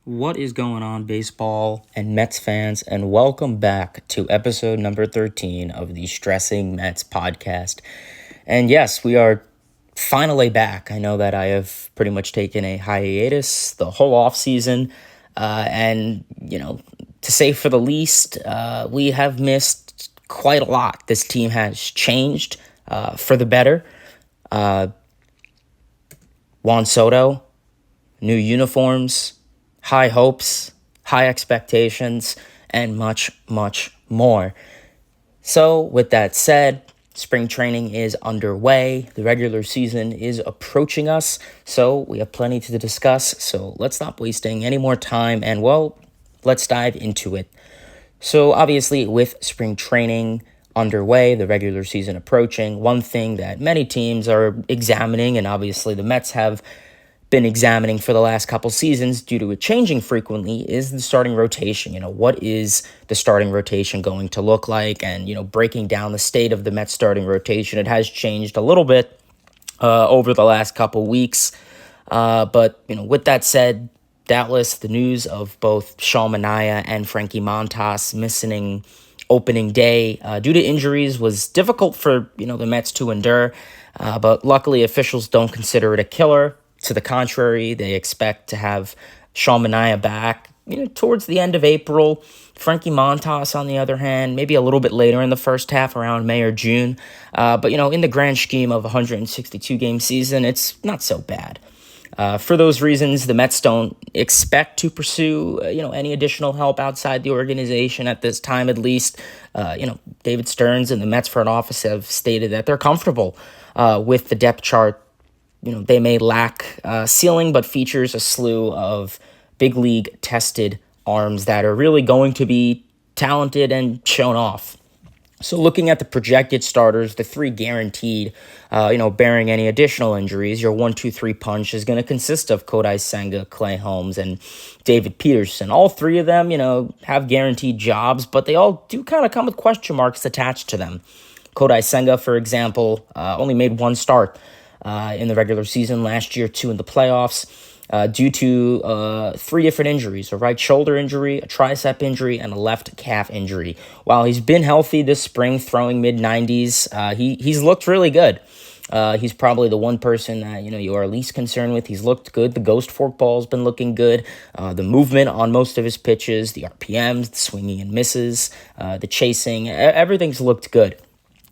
What is going on, baseball and Mets fans, and welcome back to episode number 13 of the Stressing Mets podcast. And yes, we are finally back. I know that I have pretty much taken a hiatus the whole off season, and to say for the least, we have missed quite a lot. This team has changed for the better. Juan Soto, new uniforms, high hopes, high expectations, and much, much more. So, with that said, spring training is underway. The regular season is approaching us, so we have plenty to discuss. So, let's stop wasting any more time and, let's dive into it. So, obviously, with spring training underway, the regular season approaching, one thing that many teams are examining, and obviously the Mets have been examining for the last couple seasons due to it changing frequently, is the starting rotation. What is the starting rotation going to look like? And, breaking down the state of the Mets starting rotation, it has changed a little bit over the last couple weeks. But with that said, doubtless the news of both Sean Manaea and Frankie Montas missing opening day due to injuries was difficult for the Mets to endure. But luckily, officials don't consider it a killer. To the contrary, they expect to have Sean Manaea back towards the end of April. Frankie Montas, on the other hand, maybe a little bit later in the first half, around May or June. But in the grand scheme of a 162-game season, it's not so bad. For those reasons, the Mets don't expect to pursue, any additional help outside the organization at this time, at least. David Stearns and the Mets front office have stated that they're comfortable with the depth chart. They may lack ceiling, but features a slew of big league tested arms that are really going to be talented and shown off. So looking at the projected starters, the three guaranteed, bearing any additional injuries, your 1-2-3 punch is going to consist of Kodai Senga, Clay Holmes, and David Peterson. All three of them, have guaranteed jobs, but they all do kind of come with question marks attached to them. Kodai Senga, for example, only made one start in the regular season last year, 2 in the playoffs, due to 3 different injuries: a right shoulder injury, a tricep injury, and a left calf injury. While he's been healthy this spring, throwing mid-90s, he's looked really good. He's probably the one person that you are least concerned with. He's looked good. The ghost forkball's been looking good. The movement on most of his pitches, the RPMs, the swinging and misses, the chasing, everything's looked good.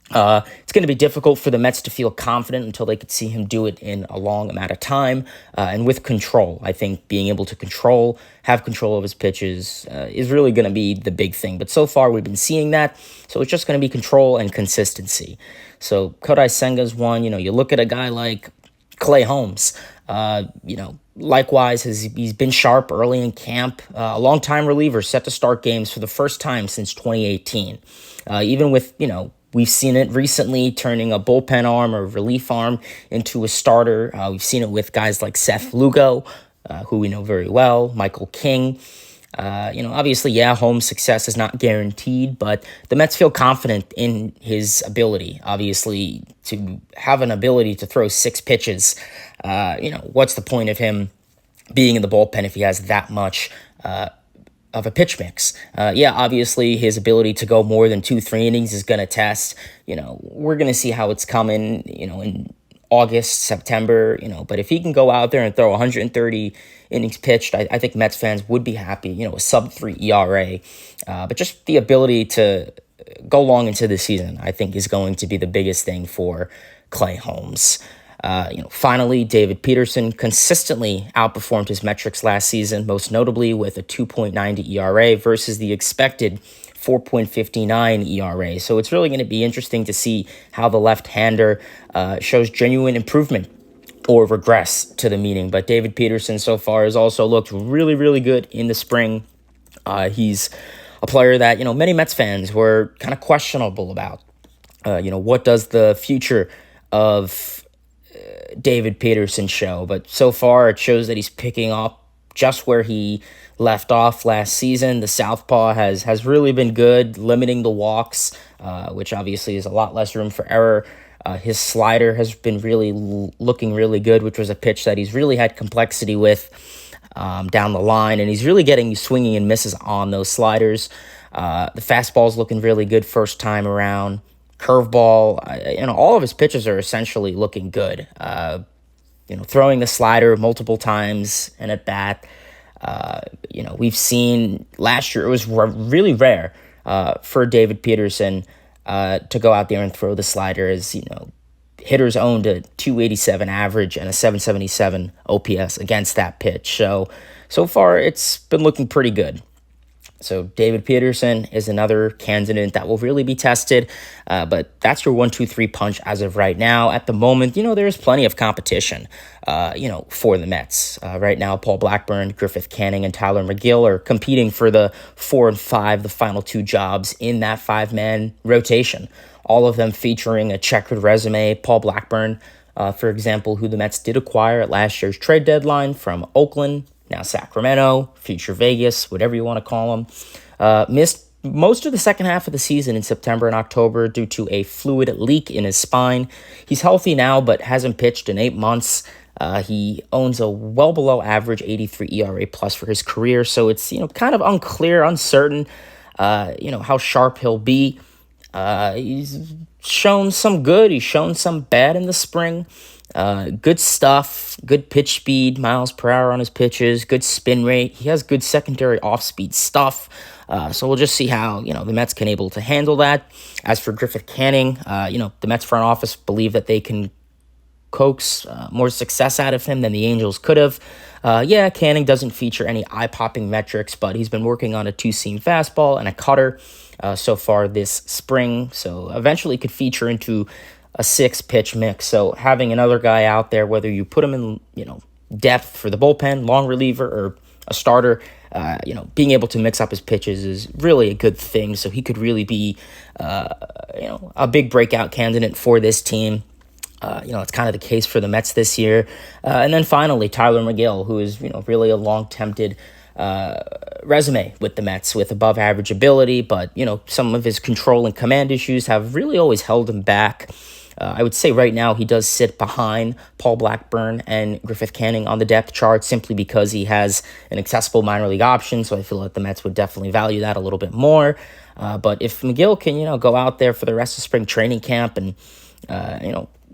It's going to be difficult for the Mets to feel confident until they could see him do it in a long amount of time and with control. I think being able to have control of his pitches is really going to be the big thing. But so far, we've been seeing that. So it's just going to be control and consistency. So Kodai Senga's one. You look at a guy like Clay Holmes. Likewise, he's been sharp early in camp. A long-time reliever, set to start games for the first time since 2018. Even with, we've seen it recently turning a bullpen arm or relief arm into a starter. We've seen it with guys like Seth Lugo, who we know very well, Michael King. Obviously, Holmes' success is not guaranteed, but the Mets feel confident in his ability. Obviously, to have an ability to throw 6 pitches, what's the point of him being in the bullpen if he has that much of a pitch mix? Obviously his ability to go more than 2-3 innings is going to test. We're going to see how it's coming, in August, September, but if he can go out there and throw 130 innings pitched, I think Mets fans would be happy, a sub-3 ERA. But just the ability to go long into the season, I think, is going to be the biggest thing for Clay Holmes. Finally, David Peterson consistently outperformed his metrics last season, most notably with a 2.90 ERA versus the expected 4.59 ERA. So it's really going to be interesting to see how the left-hander shows genuine improvement or regress to the mean. But David Peterson so far has also looked really, really good in the spring. He's a player that, many Mets fans were kind of questionable about. What does the future of David Peterson show? But so far it shows that he's picking up just where he left off last season. The southpaw has really been good, limiting the walks, which obviously is a lot less room for error. His slider has been really looking really good, which was a pitch that he's really had complexity with. down the line, and he's really getting swinging and misses on those sliders. The fastball's looking really good first time around. Curveball, all of his pitches are essentially looking good. Throwing the slider multiple times and at bat. We've seen last year it was really rare for David Peterson to go out there and throw the slider, as hitters owned a 287 average and a 777 OPS against that pitch. So far it's been looking pretty good. So David Peterson is another candidate that will really be tested, but that's your 1-2-3 punch as of right now. At the moment, there's plenty of competition, for the Mets. Right now, Paul Blackburn, Griffith Canning, and Tyler McGill are competing for the 4 and 5, the final two jobs in that 5-man rotation. All of them featuring a checkered resume. Paul Blackburn, for example, who the Mets did acquire at last year's trade deadline from Oakland, now Sacramento, future Vegas, whatever you want to call them, missed most of the second half of the season in September and October due to a fluid leak in his spine. He's healthy now, but hasn't pitched in 8 months. He owns a well below average 83 ERA plus for his career, so it's kind of unclear, uncertain, how sharp he'll be. He's shown some good, he's shown some bad in the spring. Good stuff, good pitch speed, miles per hour on his pitches, good spin rate. He has good secondary off-speed stuff. So we'll just see how, the Mets can able to handle that. As for Griffith Canning, the Mets front office believe that they can coax more success out of him than the Angels could have. Canning doesn't feature any eye-popping metrics, but he's been working on a two-seam fastball and a cutter so far this spring. So eventually could feature into a 6-pitch mix. So having another guy out there, whether you put him in, depth for the bullpen, long reliever, or a starter, being able to mix up his pitches is really a good thing. So he could really be, a big breakout candidate for this team. It's kind of the case for the Mets this year. And then finally, Tyler McGill, who is, really a long-tempted resume with the Mets with above average ability, but, some of his control and command issues have really always held him back. I would say right now he does sit behind Paul Blackburn and Griffith Canning on the depth chart simply because he has an accessible minor league option, so I feel like the Mets would definitely value that a little bit more. But if McGill can, go out there for the rest of spring training camp and,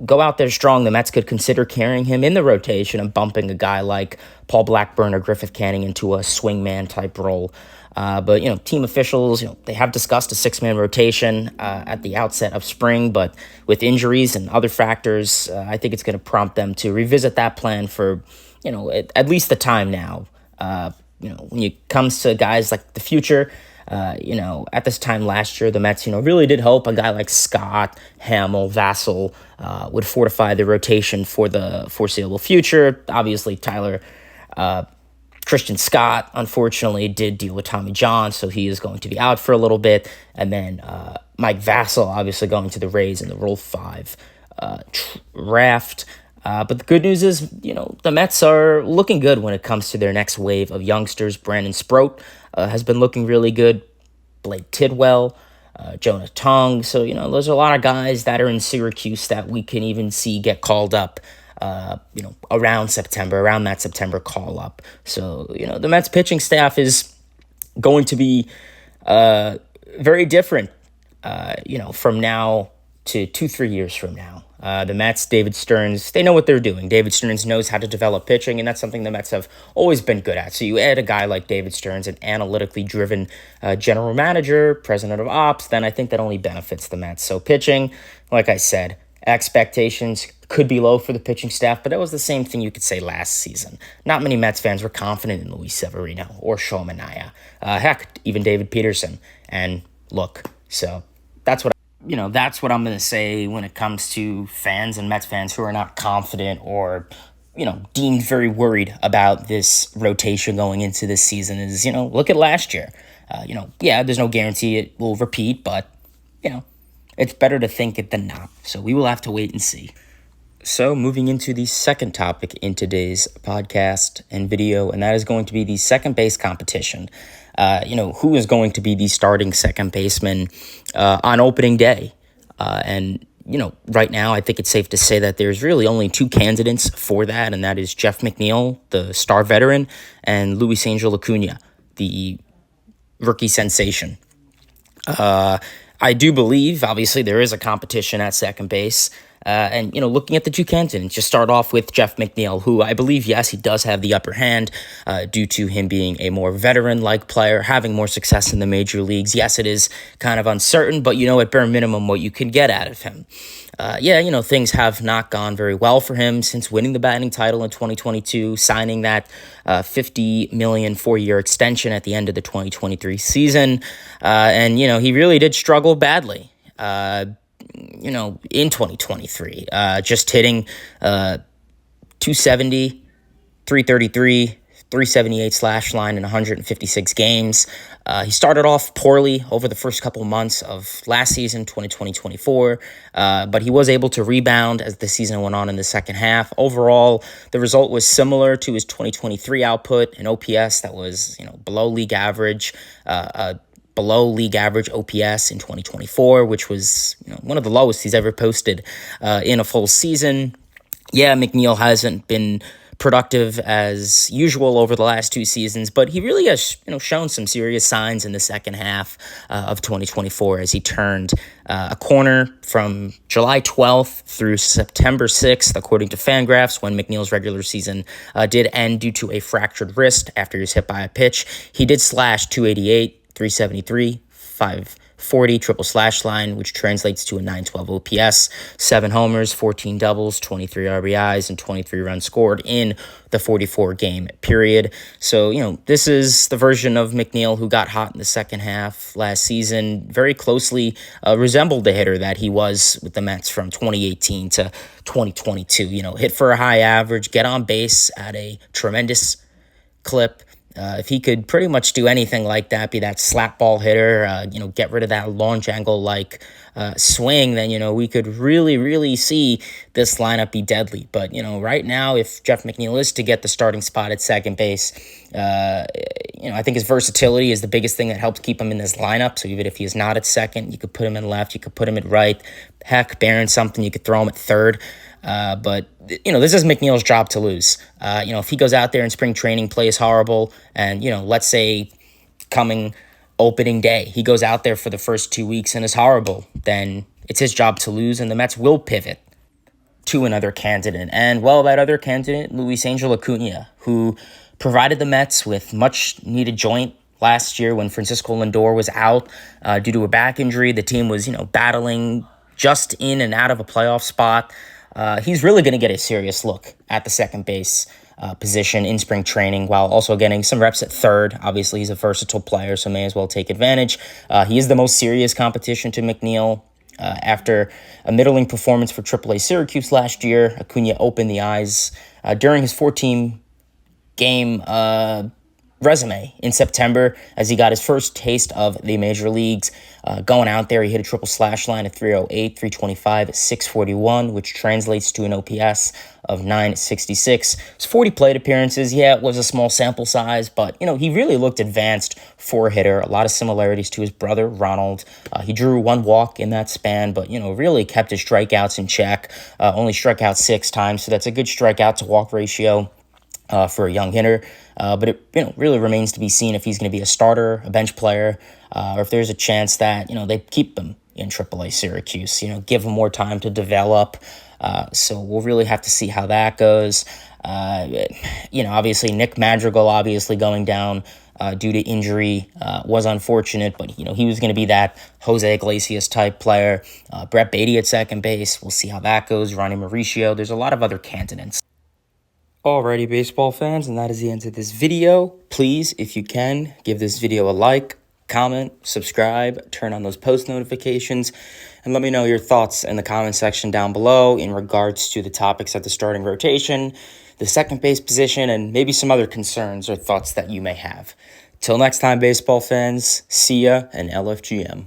go out there strong, the Mets could consider carrying him in the rotation and bumping a guy like Paul Blackburn or Griffith Canning into a swingman type role. But team officials, they have discussed a 6-man rotation at the outset of spring, but with injuries and other factors, I think it's going to prompt them to revisit that plan for, at least the time now. When it comes to guys like the future, at this time last year, the Mets, really did hope a guy like Scott, Hamill, Vassell would fortify the rotation for the foreseeable future. Obviously, Christian Scott, unfortunately, did deal with Tommy John, so he is going to be out for a little bit. And then Mike Vassell, obviously, going to the Rays in the Rule 5 draft. But the good news is, the Mets are looking good when it comes to their next wave of youngsters. Brandon Sproat has been looking really good. Blake Tidwell, Jonah Tong. So, those are a lot of guys that are in Syracuse that we can even see get called up. Around that September call up. So, the Mets pitching staff is going to be very different, from now to 2-3 years from now. The Mets, David Stearns, they know what they're doing. David Stearns knows how to develop pitching, and that's something the Mets have always been good at. So you add a guy like David Stearns, an analytically driven general manager, president of ops, then I think that only benefits the Mets. So pitching, like I said, expectations could be low for the pitching staff, but that was the same thing you could say last season. Not many Mets fans were confident in Luis Severino or Sean Manaea. Heck, even David Peterson. And look, so that's what I'm going to say when it comes to fans and Mets fans who are not confident or, deemed very worried about this rotation going into this season is, look at last year. There's no guarantee it will repeat, but, it's better to think it than not. So we will have to wait and see. So moving into the second topic in today's podcast and video, and that is going to be the second base competition. Who is going to be the starting second baseman on opening day? And, right now, I think it's safe to say that there's really only two candidates for that, and that is Jeff McNeil, the star veteran, and Luis Angel Acuna, the rookie sensation. I do believe, obviously, there is a competition at second base. And looking at the two candidates, just start off with Jeff McNeil, who I believe, yes, he does have the upper hand due to him being a more veteran-like player, having more success in the major leagues. Yes, it is kind of uncertain, but at bare minimum what you can get out of him. Things have not gone very well for him since winning the batting title in 2022, signing that $50 million 4-year extension at the end of the 2023 season. He really did struggle badly. In 2023, just hitting 270, 333, 378 slash line in 156 games. He started off poorly over the first couple months of last season, 2020-24, but he was able to rebound as the season went on in the second half. Overall, the result was similar to his 2023 output, an OPS that was below league average, below league average OPS in 2024, which was one of the lowest he's ever posted in a full season. Yeah, McNeil hasn't been productive as usual over the last two seasons, but he really has shown some serious signs in the second half of 2024 as he turned a corner from July 12th through September 6th, according to Fangraphs, when McNeil's regular season did end due to a fractured wrist after he was hit by a pitch. He did slash 288, 373, 540 triple slash line, which translates to a 912 OPS, 7 homers, 14 doubles, 23 RBIs, and 23 runs scored in the 44-game period. So, this is the version of McNeil who got hot in the second half last season, very closely resembled the hitter that he was with the Mets from 2018 to 2022. Hit for a high average, get on base at a tremendous clip. If he could pretty much do anything like that, be that slap ball hitter, get rid of that launch angle swing, then, we could really, really see this lineup be deadly. But, right now, if Jeff McNeil is to get the starting spot at second base, I think his versatility is the biggest thing that helps keep him in this lineup. So even if he is not at second, you could put him in left, you could put him at right. Heck, barring something, you could throw him at third. But this is McNeil's job to lose. If he goes out there in spring training, plays horrible, and, let's say coming opening day, he goes out there for the first 2 weeks and is horrible, then it's his job to lose, and the Mets will pivot to another candidate. And, that other candidate, Luis Angel Acuna, who provided the Mets with much-needed joint last year when Francisco Lindor was out due to a back injury. The team was, battling just in and out of a playoff spot. He's really going to get a serious look at the second base position in spring training while also getting some reps at third. Obviously, he's a versatile player, so may as well take advantage. He is the most serious competition to McNeil. After a middling performance for AAA Syracuse last year, Acuna opened the eyes during his 14-game resume in September as he got his first taste of the major leagues. Going out there, he hit a triple slash line at 308, 325, 641, which translates to an OPS of 966. His 40 plate appearances, it was a small sample size, but, he really looked advanced for a hitter. A lot of similarities to his brother, Ronald. He drew 1 walk in that span, but, really kept his strikeouts in check. Only struck out 6 times, so that's a good strikeout to walk ratio for a young hitter. But it really remains to be seen if he's going to be a starter, a bench player, or if there's a chance that they keep him in AAA Syracuse. Give him more time to develop. So we'll really have to see how that goes. Obviously Nick Madrigal going down due to injury was unfortunate, but he was going to be that Jose Iglesias type player. Brett Beatty at second base. We'll see how that goes. Ronnie Mauricio. There's a lot of other candidates. Alrighty, baseball fans, and that is the end of this video. Please, if you can, give this video a like, comment, subscribe, turn on those post notifications, and let me know your thoughts in the comment section down below in regards to the topics at the starting rotation, the second base position, and maybe some other concerns or thoughts that you may have. Till next time, baseball fans, see ya and LFGM.